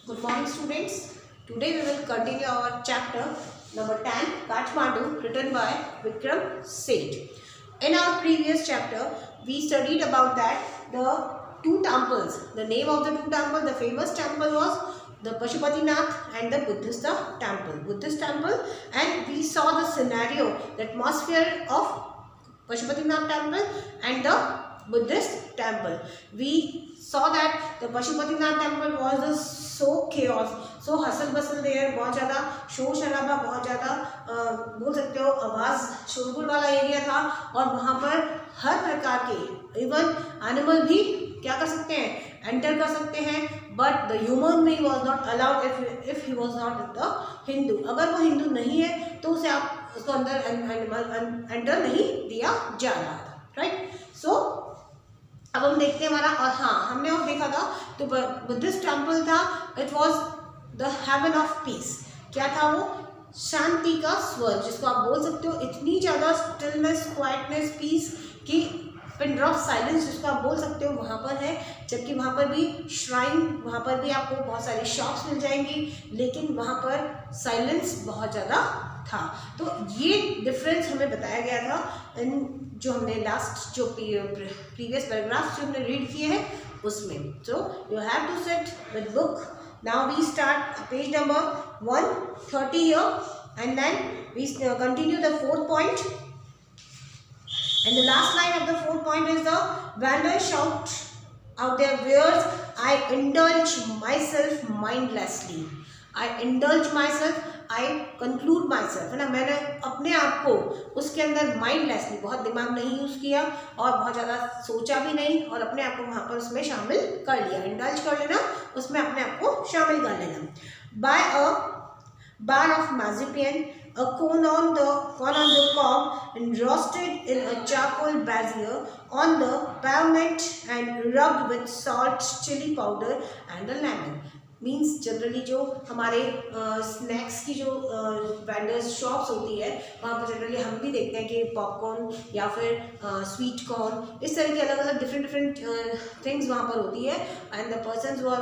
Good morning, students. Today we will continue our chapter number 10, Kathmandu, written by Vikram Seth. In our previous chapter, we studied about that the two temples. The name of the two temples, the famous temple was the Pashupatinath and the Buddhist temple, and we saw the scenario, the atmosphere of Pashupatinath temple and the Buddhist temple. We saw that the Pashupatinath temple was the so chaos, so hustle bustle there, बहुत ज़्यादा शोर शराबा, बहुत ज़्यादा बोल सकते हो आवाज़ शोरगुल वाला एरिया था, और वहाँ पर हर प्रकार के इवन एनिमल भी क्या कर सकते हैं, एंटर कर सकते हैं, but the human being was not allowed if he was not the Hindu. अगर वो हिंदू नहीं है तो उसे आप उसको अंदर एंटर नहीं दिया जा रहा था, राइट. सो अब हम देखते हैं हमारा, और हाँ हमने और देखा था तो बुद्धिस्ट टेम्पल था, it was the haven of peace. क्या था वो? शांति का स्वर्ग, जिसको आप बोल सकते हो. इतनी ज़्यादा स्टिलनेस, क्वाइटनेस, पीस की पिन ड्रॉप साइलेंस जिसको आप बोल सकते हो वहाँ पर है. जबकि वहाँ पर भी श्राइन, वहाँ पर भी आपको बहुत सारी शॉप्स मिल जाएंगी, लेकिन वहाँ पर साइलेंस बहुत ज़्यादा था. तो ये डिफरेंस हमें बताया गया था इन जो हमने लास्ट जो प्रीवियस पैराग्राफ्स जो हमने रीड किए हैं उसमें. So you have to sit with book. Now we start page number 130 here and then we continue the fourth point. And the last line of the fourth point is the vandals shout out their words, I indulge myself mindlessly. I indulge myself, I conclude myself. है ना, मैंने अपने आप को उसके अंदर mindlessly, बहुत दिमाग नहीं यूज़ किया और बहुत ज़्यादा सोचा भी नहीं, और अपने आप को वहाँ पर उसमें शामिल कर लिया. इंडल्ज कर लेना, उसमें अपने आप को शामिल कर लेना. By a bar of marzipan, a cone on the cob, and roasted in a charcoal brazier on the pavement and rubbed with salt, chili powder and a lemon. Means generally जो हमारे स्नैक्स की जो vendors shops होती है वहाँ पर generally हम भी देखते हैं कि पॉपकॉर्न या फिर स्वीट कॉर्न, इस तरह की अलग अलग डिफरेंट थिंग्स वहाँ पर होती है, and the persons were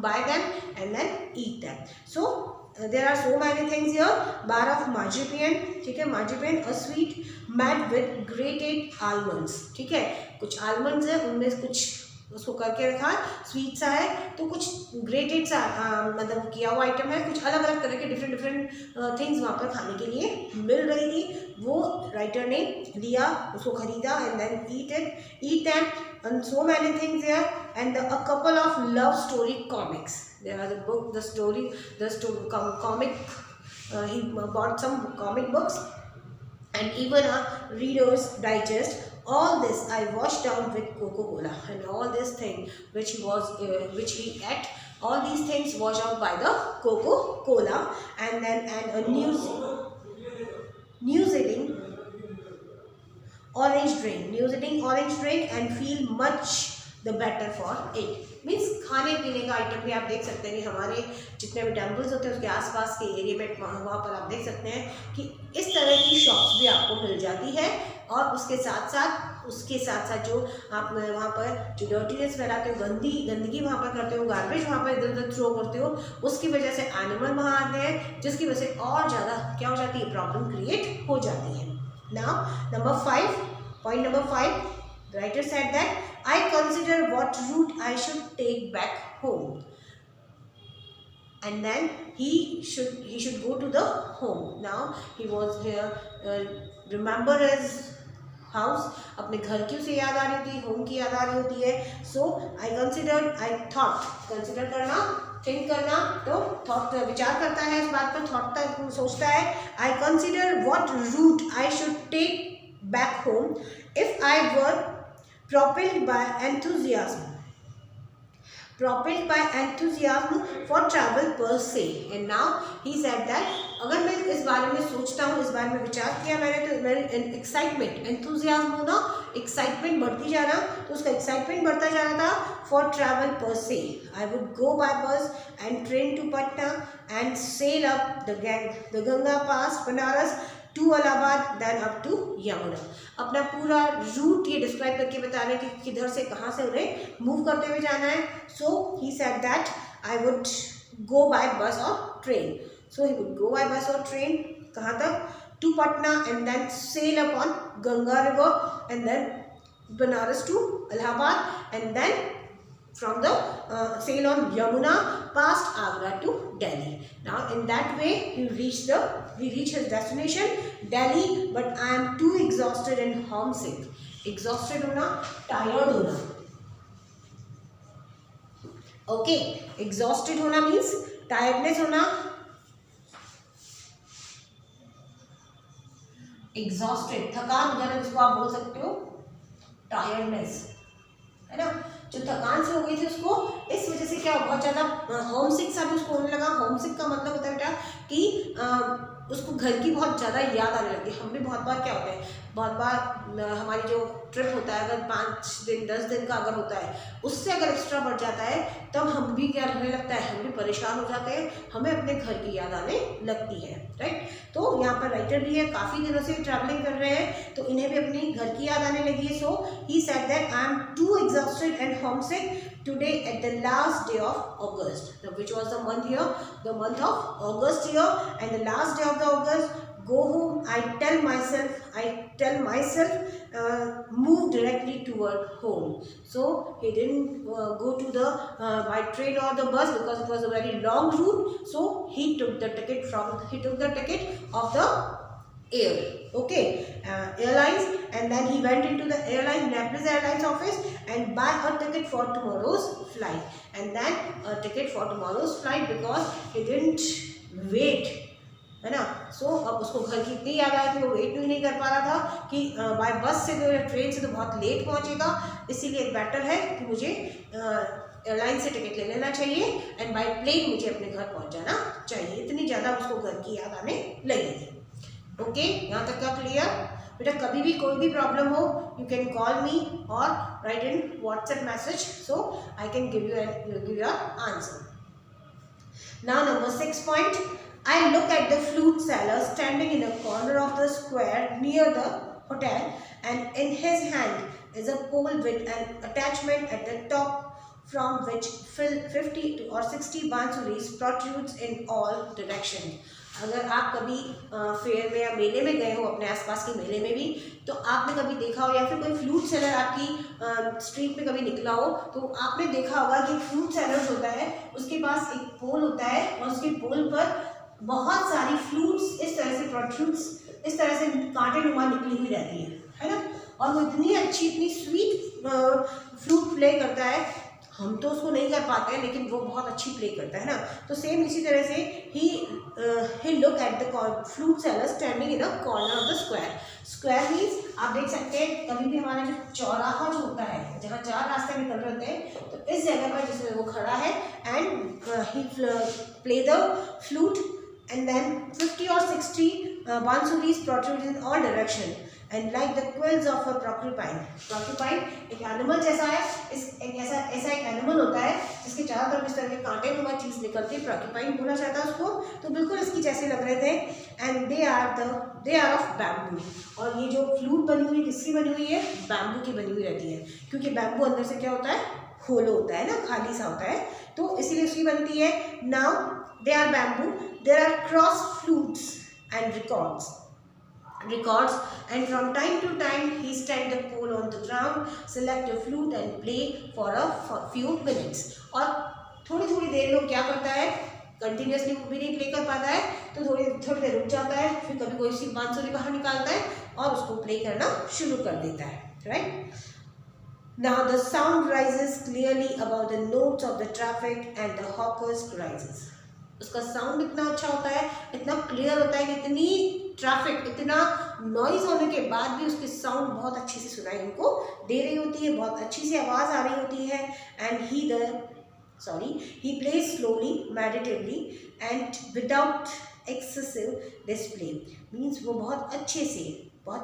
buy them and then eat them. So there are so many things here. Bar of marzipan, ठीक है, marzipan a sweet made with grated almonds. ठीक है, कुछ almonds है, उनमें कुछ उसको करके रखा है, स्वीट सा है, तो कुछ ग्रेटेड सा मतलब किया हुआ आइटम है. कुछ अलग अलग तरह के डिफरेंट थिंग्स वहाँ पर खाने के लिए मिल रही थी. वो राइटर ने लिया, उसको खरीदा, and then eat them and so many things here, and a couple of love story comics. There are the comic. He bought some comic books and even a Reader's Digest. All this I washed down with Coca-Cola, and all this thing which he ate, all these things washed out by the Coca-Cola, and a New Zealand orange drink, and feel much the better for it. Means खाने पीने का item भी आप देख सकते हैं कि हमारे जितने भी टेम्पल्स होते हैं उसके आसपास के एरिया में वहाँ पर आप देख सकते हैं कि इस तरह की शॉप्स भी आपको मिल जाती है. और उसके साथ साथ जो आप वहाँ पर जो डर्टीनेस फैलाते हो, गंदगी वहाँ पर करते हो, गार्बेज वहाँ पर इधर उधर थ्रो करते हो, उसकी वजह से एनिमल वहाँ आते हैं, जिसकी वजह से और ज़्यादा क्या हो जाती है, प्रॉब्लम क्रिएट हो जाती है. Now point number 5, the writer said that I consider what route I should take back home, and then he should go to the home. Now he was here, remember his house, अपने घर की उसे याद आ रही होती है, home की याद आ रही होती है. So I thought, consider करना, थिंक करना, तो थॉट विचार करता है इस बात पर, थॉट तक सोचता है. I consider what route I should take back home if I were propelled by enthusiasm for travel per se. And now he said that अगर मैं इस बारे में सोचता हूँ, इस बारे में विचार किया मैंने, तो मेरे एक्साइटमेंट, एंथुजियाज्म होना, एक्साइटमेंट बढ़ती जाना, तो उसका एक्साइटमेंट बढ़ता जा रहा था. फॉर ट्रैवल पर से, I would go by bus and train to Patna and sail up the Ganga past Banaras to Allahabad then up to Yamuna. अपना पूरा रूट ये डिस्क्राइब करके बता रहे हैं कि किधर से कहाँ से उन्हें मूव करते हुए जाना है. So he said that I would go by bus or train. So he would go by bus or train. कहाँ तक? To Patna, and then sail upon Ganga river, and then Banaras to Allahabad, and then from the sail on Yamuna past Agra to Delhi. Now in that way he reached his destination Delhi, but I am too exhausted and homesick. Exhausted होना, tired होना. Okay, exhausted होना means tiredness होना. Exhausted, थकान वगैरह जिसको आप बोल सकते हो, टायर्डनेस, है ना. जो थकान से हो गई थी उसको, इस वजह से क्या बहुत ज़्यादा होमसिक सा भी उसको होने लगा. होमसिक का मतलब होता है बेटा कि उसको घर की बहुत ज़्यादा याद आने लगी. हम भी बहुत बार क्या होता है, बहुत बार हमारी जो ट्रिप होता है अगर 5 दिन 10 दिन का अगर होता है, उससे अगर एक्स्ट्रा बढ़ जाता है तब हम भी क्या रहने लगता है, हम भी परेशान हो जाते हैं, हमें अपने घर की याद आने लगती है. राइट. तो यहाँ पर राइटर भी है, काफ़ी दिनों से ट्रैवलिंग कर रहे हैं तो इन्हें भी अपनी घर की याद आने लगी है. So he said that I am too exhausted and homesick today at the last day of August. Now, which was the month here? The month of August here, and the last day of the August. Go home. I tell myself, move directly toward home. So he didn't go to the by train or the bus because it was a very long route. So he took the ticket of the airlines, and then he went into the Nepalese Airlines office and buy a ticket for tomorrow's flight, and then a ticket for tomorrow's flight because he didn't wait, है ना. सो अब उसको घर की इतनी याद आई थी, वो वेट भी नहीं कर पा रहा था कि बाय बस से तो ट्रेन से तो बहुत लेट पहुंचेगा, इसीलिए बेटर है कि मुझे एयरलाइन से टिकट ले लेना चाहिए एंड बाय प्लेन मुझे अपने घर पहुंच जाना चाहिए. इतनी ज़्यादा उसको घर की याद आने लगी थी. ओके, यहाँ तक का क्लियर? बेटा कभी भी कोई भी प्रॉब्लम हो, यू कैन कॉल मी और right in WhatsApp message, so I can give your answer. Now number 6 point. I look at the flute seller standing in a corner of the square near the hotel, and in his hand is a pole with an attachment at the top from which 50 or 60 bansuris protrudes in all directions. अगर आप कभी fair में या मेले में गए हो, अपने आसपास के मेले में भी, तो आपने कभी देखा हो, या फिर कोई फ्लूट सेलर आपकी स्ट्रीट में कभी निकला हो, तो आपने देखा होगा कि फ्लूट सेलर होता है, उसके पास एक पोल होता है और उसके पोल पर बहुत सारी फ्लूट्स इस तरह से प्रोट्रूड्स, इस तरह से कांटे नुमा निकली हुई रहती है ना. और वो इतनी अच्छी, इतनी स्वीट फ्लूट प्ले करता है, हम तो उसको नहीं कर पाते हैं लेकिन वो बहुत अच्छी प्ले करता है ना. तो सेम इसी तरह से ही look at the flute seller standing in a corner of the square. Square means आप देख सकते हैं कभी भी हमारा जो चौराहा जो होता है, जहाँ 4 रास्ते निकल रहे होते हैं, तो इस जगह पर जिसमें वो खड़ा है and he play the flute, and then 50 or 60 bansuris protrude in all direction, and like the quills of a porcupine. Porcupine एक एनिमल जैसा है, ऐसा एक एनिमल होता है जिसके चारों तरफ इस तरह के कांटे नुमा चीज निकलती है, porcupine बोला जाता है उसको. तो बिल्कुल इसकी जैसे लग रहे थे. And they are of bamboo. और ये जो फ्लूट बनी हुई किसकी बनी हुई है? बैम्बू की बनी हुई रहती है, क्योंकि बैम्बू अंदर से क्या होता है, होलो होता है ना, खाली सा होता है, तो इसीलिए उसकी बनती है. Now they are bamboo. There are cross flutes and records, and from time to time he stand the pole on the ground, select a flute and play for a few minutes. और थोड़ी थोड़ी देर में क्या करता है, continuously भी नहीं play कर पाता है, तो थोड़ी देर रुक जाता है, फिर कभी कोई सी बांसुरी बाहर निकालता है और उसको प्ले करना शुरू कर देता है. Right. Now the sound rises clearly above the notes of the traffic and the hawkers cries. उसका साउंड इतना अच्छा होता है, इतना क्लियर होता है कि इतनी ट्रैफिक, इतना नॉइज होने के बाद भी उसकी साउंड बहुत अच्छी से सुनाई उनको दे रही होती है, बहुत अच्छी सी आवाज़ आ रही होती है. And he plays slowly, meditatively and without excessive display. Means वो बहुत अच्छे से, बहुत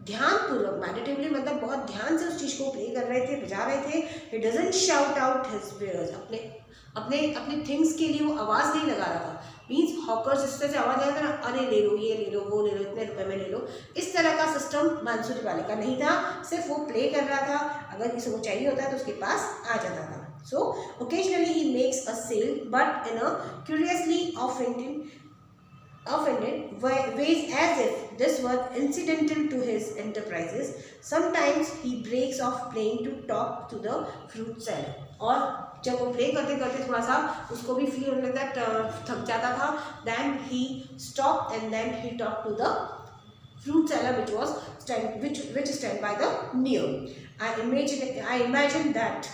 ध्यानपूर्वक, मेडिटेटिवली मतलब बहुत ध्यान से उस चीज़ को प्ले कर रहे थे, बजा रहे थे। He doesn't shout out his wares, अपने अपने अपने थिंग्स के लिए वो आवाज़ नहीं लगा रहा था। मीन्स हॉकर्स इस तरह से आवाज़ लगा था ना, अरे ले लो, ये ले लो, वो ले लो, इतने रुपए में ले लो, इस तरह का सिस्टम बांसुरी वाले का नहीं था। सिर्फ वो प्ले कर रहा था, अगर किसी को चाहिए होता है तो उसके पास आ जाता था। So occasionally he makes a sale but in a curiously offended ways, as if this was incidental to his enterprises. Sometimes he breaks off playing to talk to the fruit seller. और जब वो play करते करते थोड़ा सा उसको भी feel होने लगता, थक जाता था, then he stopped and then he talked to the fruit seller which stand by the near. I imagine that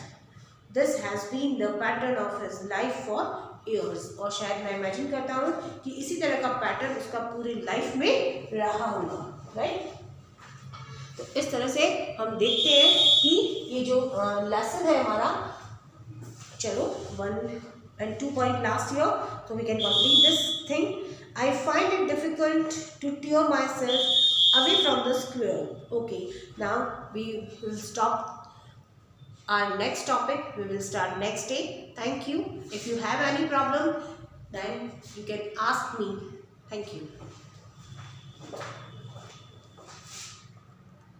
this has been the pattern of his life for years. और शायद मैं इमेजिन करता हूँ कि इसी तरह का पैटर्न उसका पूरी लाइफ में रहा होगा, राइट। तो इस तरह से हम देखते हैं कि ये जो लेसन है हमारा, चलो 1 and 2 point last year, so we can complete this thing. I find it difficult to tear myself away from the square. Okay, now we will stop our next topic. We will start next day. Thank you. If you have any problem, then you can ask me. Thank you.